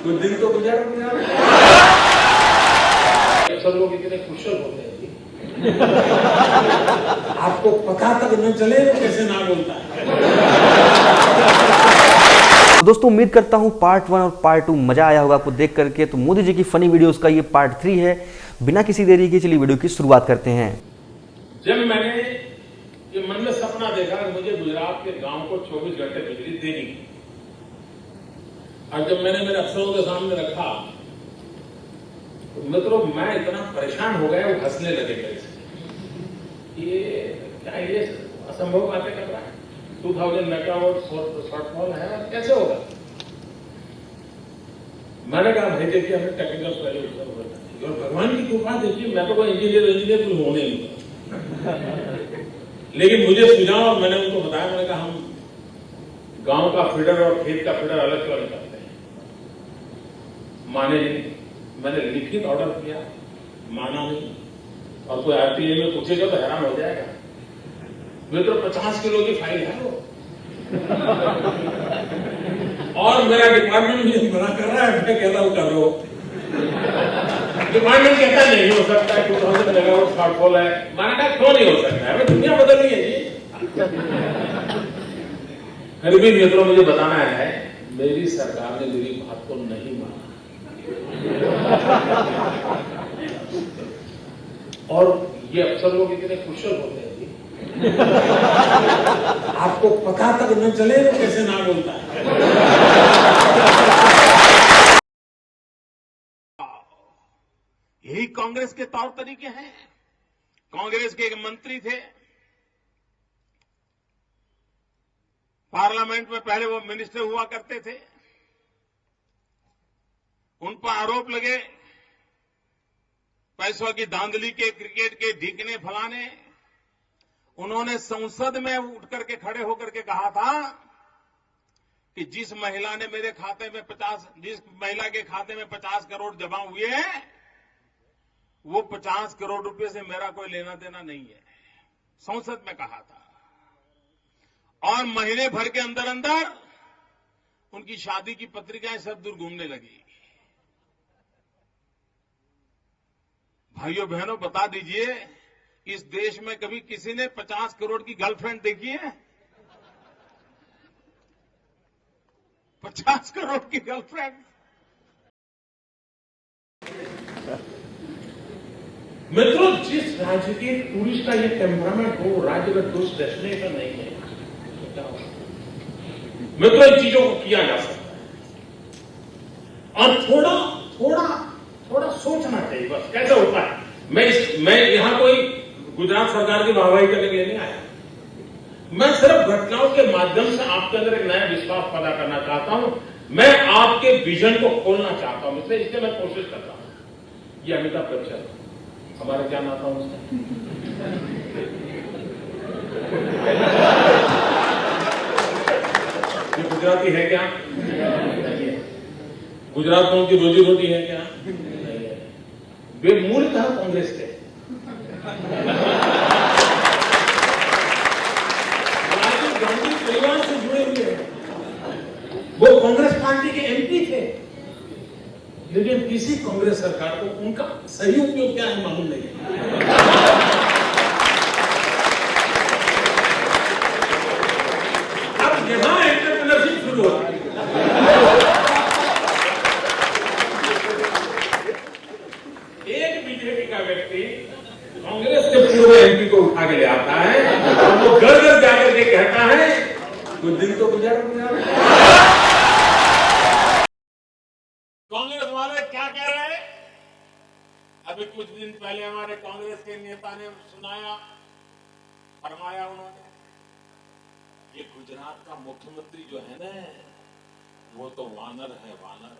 कुछ दिन तो गुजर गया। सब लोग इतने कुशल होते हैं जी, आपको पता तक न चले वो कैसे ना बोलता है। तो दोस्तों उम्मीद करता हूँ पार्ट 1 और पार्ट 2 मजा आया होगा आपको देख करके। तो मोदी जी की फनी वीडियोस का ये पार्ट 3 है। बिना किसी देरी के चलिए वीडियो की शुरुआत करते हैं। जब मैंने ये मन में सपना देखा कि मुझे गुजरात के गांव को 24 घंटे बिजली देनी है, और जब मैंने मेरे अफसरों के सामने रखा तो मित्रों मैं इतना परेशान हो गया, वो हंसने लगे मेरे से। ये क्या, ये असंभव बातें कर रहा है, 2000 मेगावाट शॉर्टफॉल है, कैसे होगा। मैंने कहा भाई देखिए हमें टेक्निकल पहले और भगवान की कृपा देखिए, मैं तो कोई इंजीनियर कुछ होने नहीं, लेकिन मुझे सुझाव और मैंने उनको बताया, मैंने कहा हम गांव का फीडर और खेत का फीडर अलग क्यों नहीं करते हैं। माने नहीं, मैंने लिखित ऑर्डर किया, माना नहीं, और कोई आरटीए में पूछेगा तो हैरान हो जाएगा। मित्रों 50 किलो की फाइल है वो, और मेरा डिपार्टमेंट मुझे मना कर रहा है, मैं कहता हूं करो। डिपार्टमेंट कहता नहीं हो सकता है, 2000 मेगावाट शॉर्टफॉल है। मैंने कहा क्यों नहीं हो सकता है, दुनिया बदल रही है जी। फिर भी मित्रों मुझे बताना है, मेरी सरकार ने मेरी बात को नहीं माना, और ये अफसर लोग इतने कुशल होते हैं जी, आपको पता तक न चले वो कैसे ना बोलता है। यही कांग्रेस के तौर तरीके हैं। कांग्रेस के एक मंत्री थे, पार्लियामेंट में पहले वो मिनिस्टर हुआ करते थे, उन पर आरोप लगे पैसों की धांधली के, क्रिकेट के ढीकने फलाने। उन्होंने संसद में उठ करके खड़े होकर के कहा था कि जिस महिला ने मेरे खाते में जिस महिला के खाते में 50 करोड़ जमा हुए हैं, वो 50 करोड़ रुपए से मेरा कोई लेना देना नहीं है। संसद में कहा था, और महीने भर के अंदर अंदर उनकी शादी की पत्रिकाएं सब दूर घूमने लगी। भाइयों बहनों बता दीजिए, इस देश में कभी किसी ने 50 करोड़ की गर्लफ्रेंड देखी है? 50 करोड़ की गर्लफ्रेंड। मित्रों जिस राज्य के टूरिस्ट का ये टेम्परामेंट हो, राज्य का टूरिस्ट डेस्टिनेशन नहीं है। मित्रों इन चीजों को किया जा सकता है, और थोड़ा थोड़ा थोड़ा सोचना चाहिए बस कैसे होता है। मैं यहां कोई गुजरात सरकार की वाहवाही करने के लिए नहीं आया, मैं सिर्फ घटनाओं के माध्यम से आपके अंदर एक नया विश्वास पैदा करना चाहता हूं। मैं आपके विजन को खोलना चाहता हूं, इसलिए मैं कोशिश करता हूं। ये अमिताभ बच्चन हमारे क्या नाता हूं उसका, ये गुजराती है क्या? नहीं है। गुजरात में उनकी रोजी रोटी है क्या? नहीं है। वे मूलतः कांग्रेस थे, राजीव गांधी परिवार से जुड़े हुए हैं, वो कांग्रेस पार्टी के एमपी थे, लेकिन किसी कांग्रेस सरकार को उनका सही उपयोग क्या है मालूम नहीं है। अब यहां एंटरप्रेन्योरशिप शुरू होती है। एक बीजेपी का व्यक्ति कांग्रेस के पूर्व एमपी को उठा के ले आता है, और वो घर घर जाकर के कहता है कुछ दिन तो गुजर गया। कांग्रेस वाले क्या कह रहे हैं? अभी कुछ दिन पहले हमारे कांग्रेस के नेता ने सुनाया, फरमाया उन्होंने, ये गुजरात का मुख्यमंत्री जो है ना, वो तो वानर है, वानर।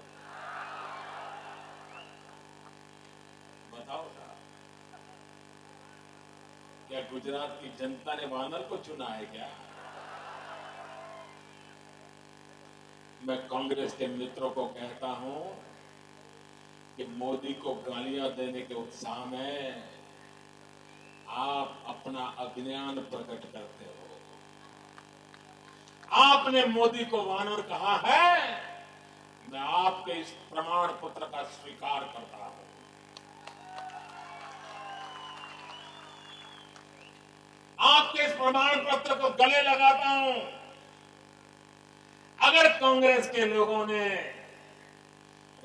बताओ साहब, क्या गुजरात की जनता ने वानर को चुना है क्या? मैं कांग्रेस के मित्रों को कहता हूं कि मोदी को गालियां देने के उत्साह में आप अपना अज्ञान प्रकट करते हो। आपने मोदी को वानर कहा है, मैं आपके आपके इस प्रमाण पत्र का स्वीकार करता हूं। आपके इस प्रमाण पत्र को गले लगाता हूं। अगर कांग्रेस के लोगों ने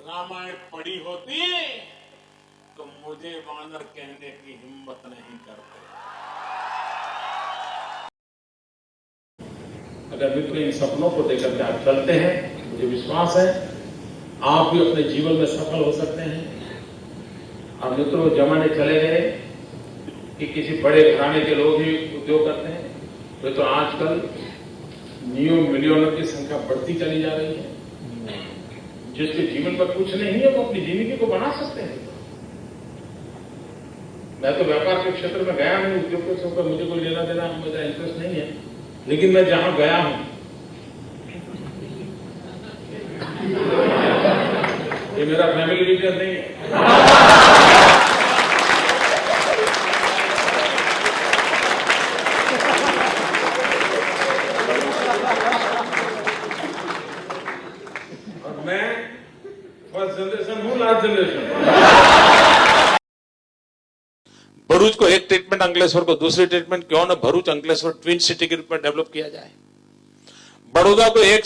रामायण पढ़ी होती तो मुझे वानर कहने की हिम्मत नहीं करते। अगर मित्र इन सपनों को लेकर के आप चलते हैं, मुझे विश्वास है आप भी अपने जीवन में सफल हो सकते हैं। और मित्रों, जमाने चले गए कि किसी बड़े घराने के लोग ही उद्योग करते हैं। वे तो आजकल न्यू मिलियनर की संख्या बढ़ती चली जा रही है। जिसके जीवन में कुछ नहीं है वो अपनी जिंदगी को बना सकते हैं। मैं तो व्यापार के क्षेत्र में गया हूं, उद्योग के क्षेत्र में मुझे कोई लेना देना, मुझे इंटरेस्ट नहीं है, लेकिन मैं जहां गया हूं ये मेरा फैमिली वीकनेस नहीं है। मैं फर्स्ट जनरेशन हूं, लास्ट जनरेशन। भरूच को एक ट्रीटमेंट, अंकलेश्वर को दूसरी ट्रीटमेंट, क्यों ना भरूच अंकलेश्वर ट्विन सिटी के रूप में डेवलप किया जाए। बड़ौदा को एक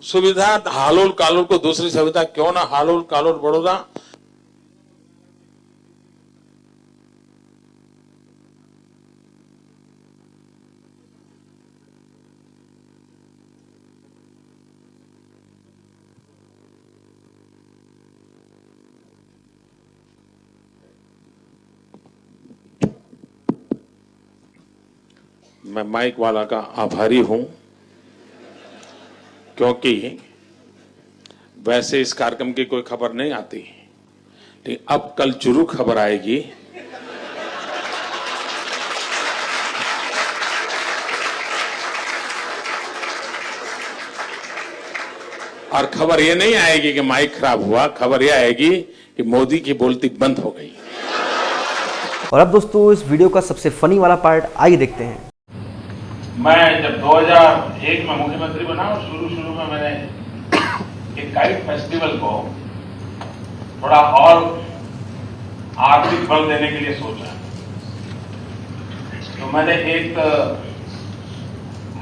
सुविधा, हालोल कालोल को दूसरी सुविधा, क्यों ना हालोल कालोल बड़ौदा। मैं माइक वाला का आभारी हूं, क्योंकि वैसे इस कार्यक्रम की कोई खबर नहीं आती, लेकिन अब कल जरूर खबर आएगी। और खबर यह नहीं आएगी कि माइक खराब हुआ, खबर यह आएगी कि मोदी की बोलती बंद हो गई। और अब दोस्तों इस वीडियो का सबसे फनी वाला पार्ट आइए देखते हैं। मैं जब 2001 में मुख्यमंत्री बना और शुरू में मैंने एक काइट फेस्टिवल को थोड़ा और आर्थिक बल देने के लिए सोचा। तो मैंने एक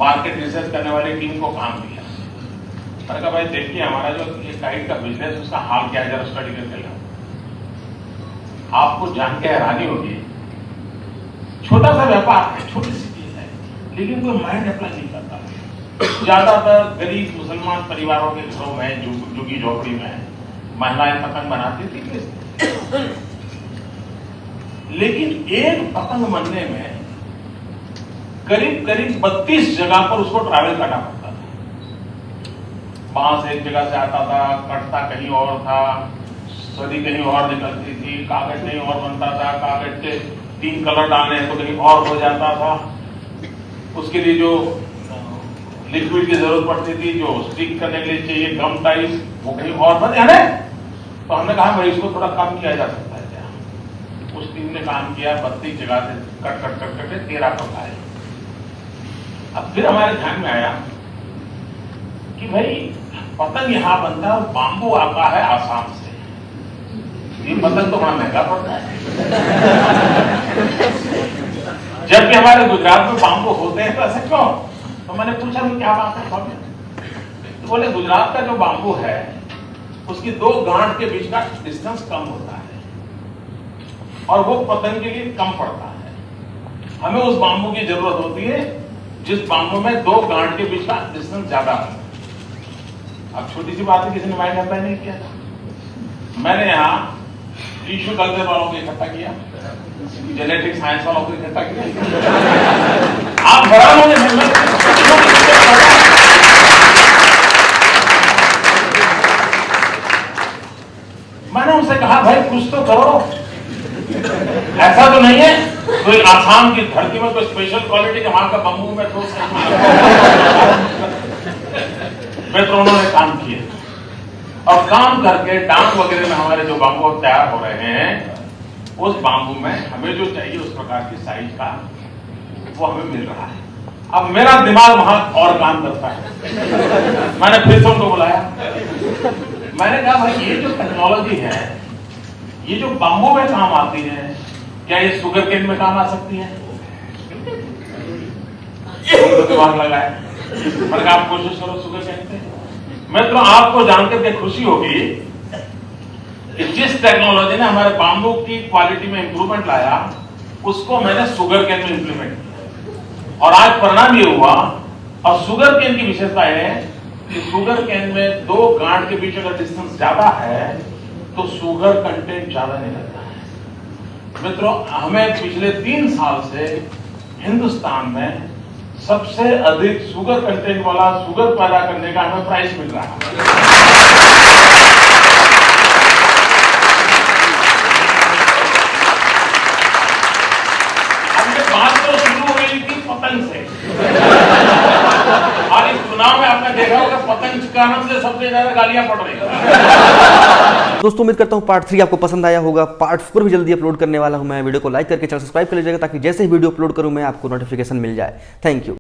मार्केट रिसर्च करने वाली टीम को काम दिया। मैंने कहा भाई देखिए हमारा जो ये काइट का बिजनेस उसका हाल क्या है, जरा स्टडी करके लाओ। आपको जान के हैरानी होगी, छोटा सा व्यापार है, छोटी सी चीज है, लेकिन कोई माइंड अप्लाई नहीं करता। ज्यादातर गरीब मुसलमान परिवारों के घरों में, झुग्गी झोपड़ी में महिलाएं पतंग बनाती थी। लेकिन एक पतंग बनने में करीब 32 जगह पर उसको ट्रैवल करना पड़ता था। बांस एक जगह से आता था, कटता कहीं और था, सदी कहीं और निकलती थी, कागज कहीं और बनता था, कागज के 3 कलर डालने तो कहीं और हो जाता था। उसके लिए जो लिक्विड की जरूरत पड़ती थी, जो स्टिक करने के लिए चाहिए गम टाइप, वो कहीं और बन जाने। तो हमने कहा भाई इसको थोड़ा कम किया जा सकता है क्या। उस टीम ने काम किया, 32 जगह से कट 13 पकाए। अब फिर हमारे ध्यान में आया कि भाई पतंग यहां बनता है और बाम्बू आता है आसाम से, ये पतंग तो बड़ा महंगा पड़ता है। जबकि हमारे गुजरात में बाम्बू होते हैं, तो ऐसे क्यों? तो मैंने पूछा कि क्या बात है सब? तो बोले गुजरात का जो बाम्बू है उसकी 2 गांठ के बीच का डिस्टेंस कम होता है और वो पतंग के लिए कम पड़ता है। हमें उस बाम्बू की जरूरत होती है जिस बाम्बू में 2 गांठ के बीच का डिस्टेंस ज्यादा है। अब छोटी सी बात है, किसी ने माइंड अप्लाई नहीं किया था। मैंने यहाँ टिश्यू कल्चर वालों को इकट्ठा किया, जेनेटिक साइंस वालों को इकट्ठा किया। आप हैरान होंगे, मैंने उनसे कहा भाई कुछ तो करो, ऐसा तो नहीं है कोई आसाम की धरती में कोई स्पेशल क्वालिटी के वहां का बम्बू में तो उन्होंने काम किए और काम करके डांग वगैरह में हमारे जो बाम्बू तैयार हो रहे हैं, उस बाम्बू में हमें जो चाहिए उस प्रकार की साइज का वो हमें मिल रहा है। अब मेरा दिमाग वहां और काम करता है। मैंने फिर से उनको बुलाया, मैंने कहा भाई ये जो टेक्नोलॉजी है, ये जो बाम्बू में काम आती है, क्या ये शुगर केन में काम आ सकती है? दिमाग लगाए, मैंने कहा आप कोशिश करो शुगर केन पे। मित्रों, आपको जानकर के खुशी होगी कि जिस टेक्नोलॉजी ने हमारे बाम्बू की क्वालिटी में इंप्रूवमेंट लाया, उसको मैंने शुगर केन में इंप्लीमेंट किया और आज परिणाम ये हुआ। और शुगर केन की विशेषता है कि शुगर केन में 2 गांठ के बीच अगर डिस्टेंस ज्यादा है तो शुगर कंटेंट ज्यादा नहीं लगता है। मित्रों, हमें पिछले 3 साल से हिंदुस्तान में सबसे अधिक शुगर कंटेंट वाला शुगर पैदा करने का हमें प्राइस मिल रहा है। बात तो शुरू हुई थी पतंग से और इस चुनाव में आपने देखा होगा पतंग के कारण से सबसे ज्यादा गालियां पड़ रही हैं। दोस्तों, उम्मीद करता हूँ पार्ट 3 आपको पसंद आया होगा। पार्ट 4 भी जल्दी अपलोड करने वाला हूँ मैं। वीडियो को लाइक करके चैनल सब्सक्राइब कर लीजिएगा ताकि जैसे ही वीडियो अपलोड करूँ मैं आपको नोटिफिकेशन मिल जाए। Thank you.